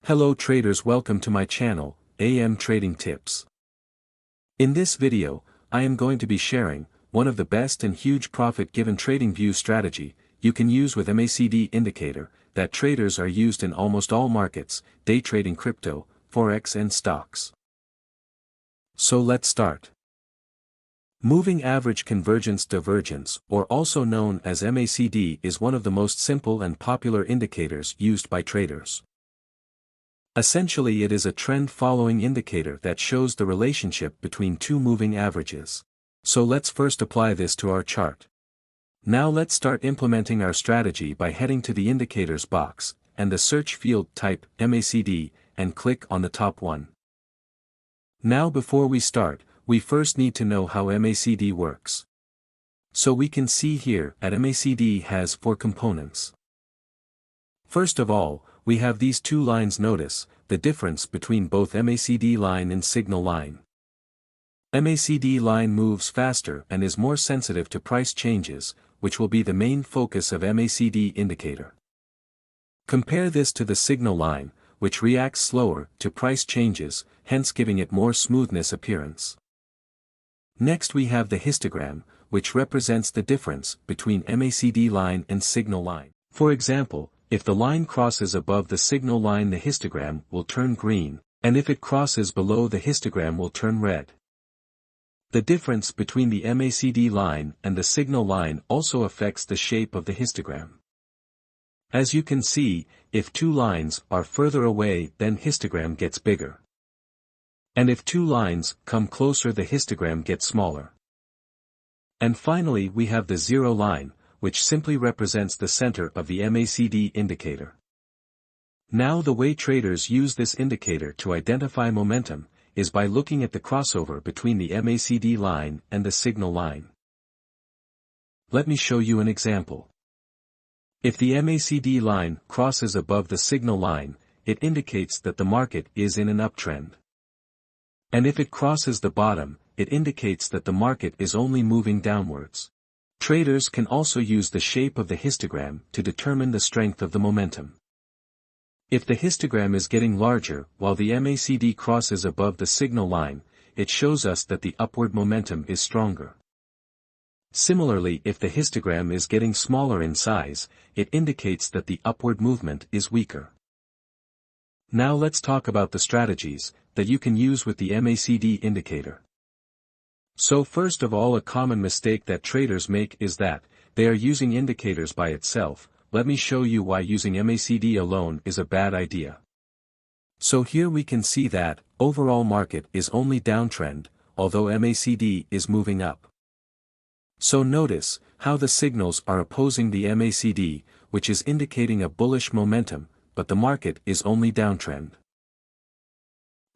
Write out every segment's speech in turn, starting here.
Hello traders, welcome to my channel, AM Trading Tips. In this video, I am going to be sharing one of the best and huge profit given trading view strategy you can use with MACD indicator that traders are used in almost all markets, day trading crypto, forex and stocks. So let's start. Moving average convergence divergence, or also known as MACD, is one of the most simple and popular indicators used by traders. Essentially, it is a trend-following indicator that shows the relationship between two moving averages. So let's first apply this to our chart. Now let's start implementing our strategy by heading to the indicators box, and the search field type MACD, and click on the top one. Now before we start, we first need to know how MACD works. So we can see here that MACD has 4 components. First of all, we have these two lines. Notice the difference between both MACD line and signal line. MACD line moves faster and is more sensitive to price changes, which will be the main focus of MACD indicator. Compare this to the signal line, which reacts slower to price changes, hence giving it more smoothness appearance. Next we have the histogram, which represents the difference between MACD line and signal line. For example, if the line crosses above the signal line, the histogram will turn green, and if it crosses below, the histogram will turn red. The difference between the MACD line and the signal line also affects the shape of the histogram. As you can see, if two lines are further away, then histogram gets bigger. And if two lines come closer, the histogram gets smaller. And finally we have the zero line, which simply represents the center of the MACD indicator. Now the way traders use this indicator to identify momentum is by looking at the crossover between the MACD line and the signal line. Let me show you an example. If the MACD line crosses above the signal line, it indicates that the market is in an uptrend. And if it crosses the bottom, it indicates that the market is only moving downwards. Traders can also use the shape of the histogram to determine the strength of the momentum. If the histogram is getting larger while the MACD crosses above the signal line, it shows us that the upward momentum is stronger. Similarly, if the histogram is getting smaller in size, it indicates that the upward movement is weaker. Now let's talk about the strategies that you can use with the MACD indicator. So first of all, a common mistake that traders make is that they are using indicators by itself. Let me show you why using MACD alone is a bad idea. So here we can see that overall market is only downtrend, although MACD is moving up. So notice how the signals are opposing the MACD, which is indicating a bullish momentum, but the market is only downtrend.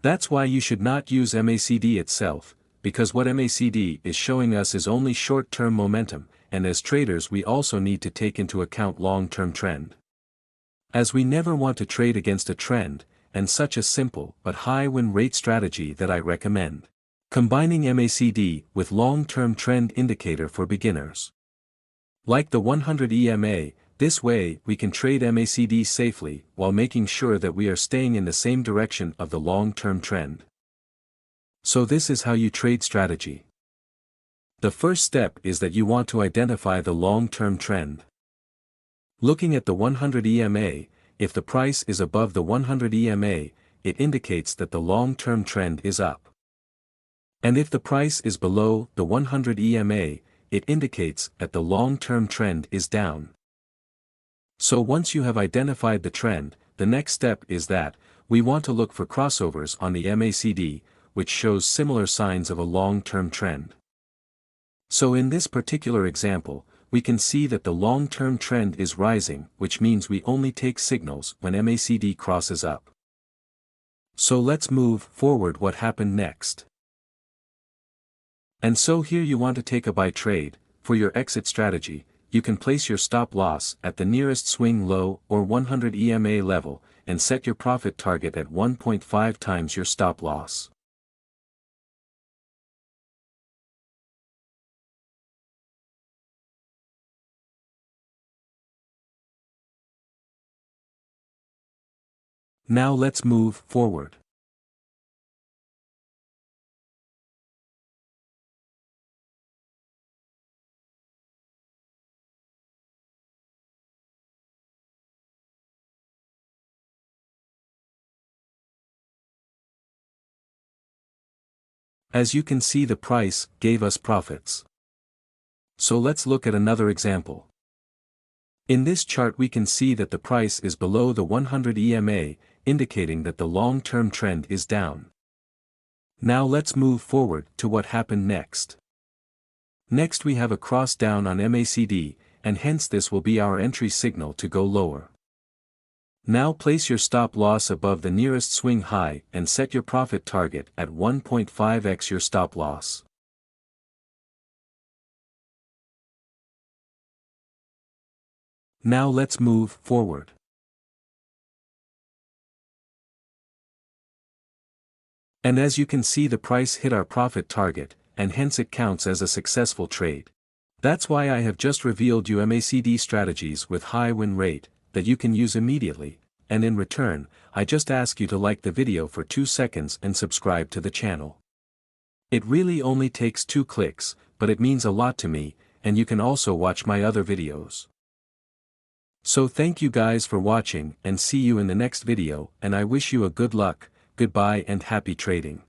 That's why you should not use MACD itself, because what MACD is showing us is only short-term momentum, and as traders we also need to take into account long-term trend. As we never want to trade against a trend, and such a simple but high win rate strategy that I recommend. Combining MACD with long-term trend indicator for beginners. Like the 100 EMA, this way we can trade MACD safely while making sure that we are staying in the same direction of the long-term trend. So this is how you trade strategy. The first step is that you want to identify the long-term trend. Looking at the 100 EMA, if the price is above the 100 EMA, it indicates that the long-term trend is up. And if the price is below the 100 EMA, it indicates that the long-term trend is down. So once you have identified the trend, the next step is that we want to look for crossovers on the MACD, which shows similar signs of a long-term trend. So in this particular example, we can see that the long-term trend is rising, which means we only take signals when MACD crosses up. So let's move forward. What happened next? And so here you want to take a buy trade. For your exit strategy, you can place your stop loss at the nearest swing low or 100 EMA level, and set your profit target at 1.5 times your stop loss. Now let's move forward. As you can see, the price gave us profits. So let's look at another example. In this chart we can see that the price is below the 100 EMA, indicating that the long-term trend is down. Now let's move forward to what happened next. Next we have a cross down on MACD, and hence this will be our entry signal to go lower. Now place your stop loss above the nearest swing high and set your profit target at 1.5x your stop loss. Now let's move forward. And as you can see, the price hit our profit target, and hence it counts as a successful trade. That's why I have just revealed you MACD strategies with high win rate, that you can use immediately, and in return, I just ask you to like the video for 2 seconds and subscribe to the channel. It really only takes 2 clicks, but it means a lot to me, and you can also watch my other videos. So thank you guys for watching, and see you in the next video, and I wish you a good luck, goodbye and happy trading.